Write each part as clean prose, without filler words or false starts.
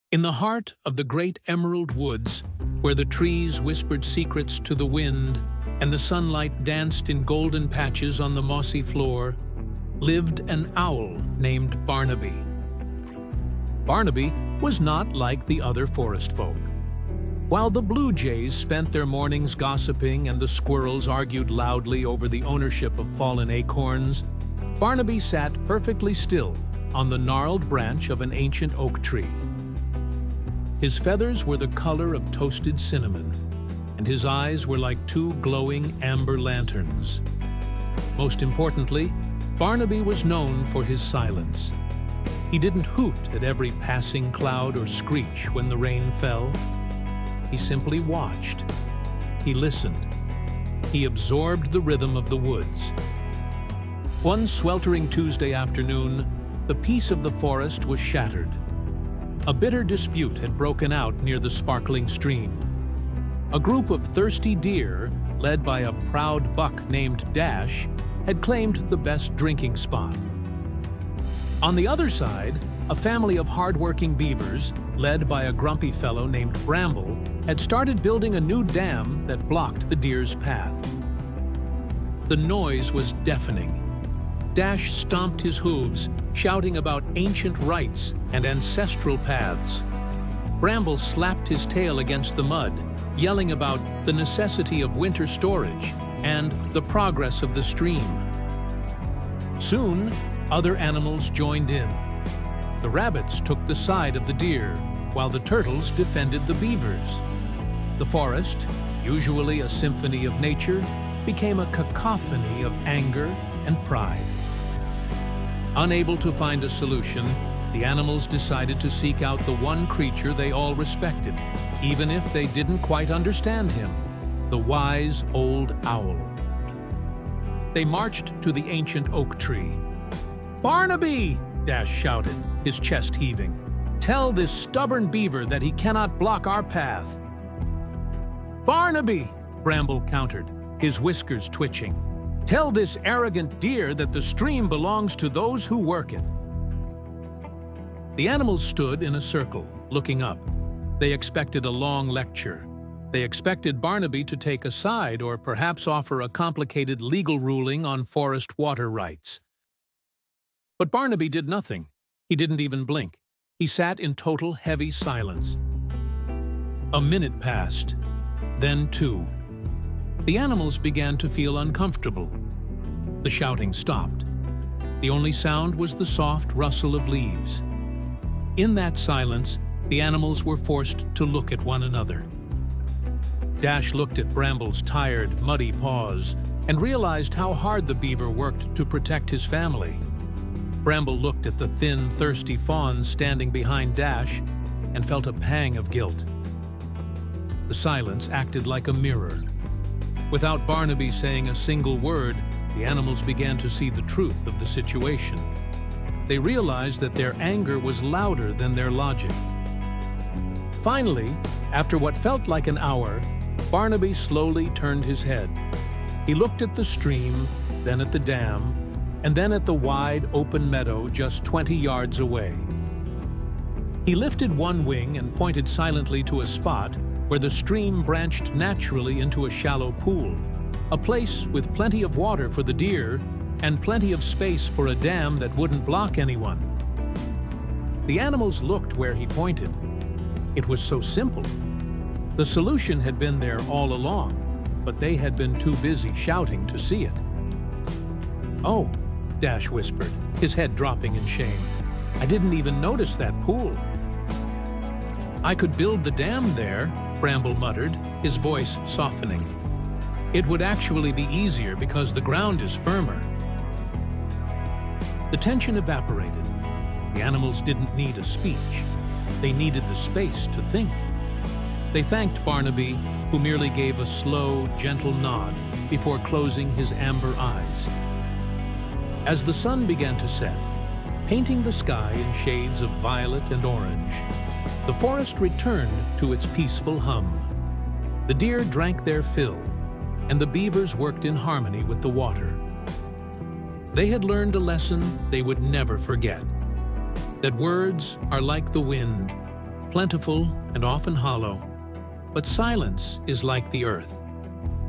In the heart of the great emerald woods, where the trees whispered secrets to the wind and the sunlight danced in golden patches on the mossy floor, lived an owl named Barnaby. Barnaby was not like the other forest folk. While the blue jays spent their mornings gossiping and the squirrels argued loudly over the ownership of fallen acorns, Barnaby sat perfectly still on the gnarled branch of an ancient oak tree. His feathers were the color of toasted cinnamon, and his eyes were like two glowing amber lanterns. Most importantly, Barnaby was known for his silence. He didn't hoot at every passing cloud or screech when the rain fell. He simply watched. He listened. He absorbed the rhythm of the woods. One sweltering Tuesday afternoon, the peace of the forest was shattered. A bitter dispute had broken out near the sparkling stream. A group of thirsty deer, led by a proud buck named Dash, had claimed the best drinking spot. On the other side, a family of hard-working beavers, led by a grumpy fellow named Bramble, had started building a new dam that blocked the deer's path. The noise was deafening. Dash stomped his hooves, shouting about ancient rites and ancestral paths. Bramble slapped his tail against the mud, yelling about the necessity of winter storage and the progress of the stream. Soon, other animals joined in. The rabbits took the side of the deer, while the turtles defended the beavers. The forest, usually a symphony of nature, became a cacophony of anger and pride. Unable to find a solution, the animals decided to seek out the one creature they all respected, even if they didn't quite understand him, the wise old owl. They marched to the ancient oak tree. "Barnaby!" Dash shouted, his chest heaving. "Tell this stubborn beaver that he cannot block our path." "Barnaby!" Bramble countered, his whiskers twitching. "Tell this arrogant deer that the stream belongs to those who work it." The animals stood in a circle, looking up. They expected a long lecture. They expected Barnaby to take a side or perhaps offer a complicated legal ruling on forest water rights. But Barnaby did nothing. He didn't even blink. He sat in total heavy silence. A minute passed, then two. The animals began to feel uncomfortable. The shouting stopped. The only sound was the soft rustle of leaves. In that silence, the animals were forced to look at one another. Dash looked at Bramble's tired, muddy paws and realized how hard the beaver worked to protect his family. Bramble looked at the thin, thirsty fawns standing behind Dash and felt a pang of guilt. The silence acted like a mirror. Without Barnaby saying a single word, the animals began to see the truth of the situation. They realized that their anger was louder than their logic. Finally, after what felt like an hour, Barnaby slowly turned his head. He looked at the stream, then at the dam, and then at the wide, open meadow just 20 yards away. He lifted one wing and pointed silently to a spot where the stream branched naturally into a shallow pool, a place with plenty of water for the deer and plenty of space for a dam that wouldn't block anyone. The animals looked where he pointed. It was so simple. The solution had been there all along, but they had been too busy shouting to see it. "Oh," Dash whispered, his head dropping in shame. "I didn't even notice that pool." "I could build the dam there," Bramble muttered, his voice softening. "It would actually be easier because the ground is firmer." The tension evaporated. The animals didn't need a speech. They needed the space to think. They thanked Barnaby, who merely gave a slow, gentle nod before closing his amber eyes. As the sun began to set, painting the sky in shades of violet and orange, the forest returned to its peaceful hum. The deer drank their fill, and the beavers worked in harmony with the water. They had learned a lesson they would never forget, that words are like the wind, plentiful and often hollow. But silence is like the earth,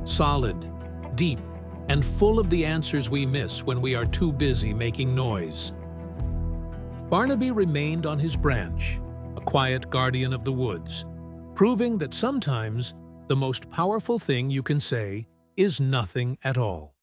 solid, deep, and full of the answers we miss when we are too busy making noise. Barnaby remained on his branch, a quiet guardian of the woods, proving that sometimes the most powerful thing you can say is nothing at all.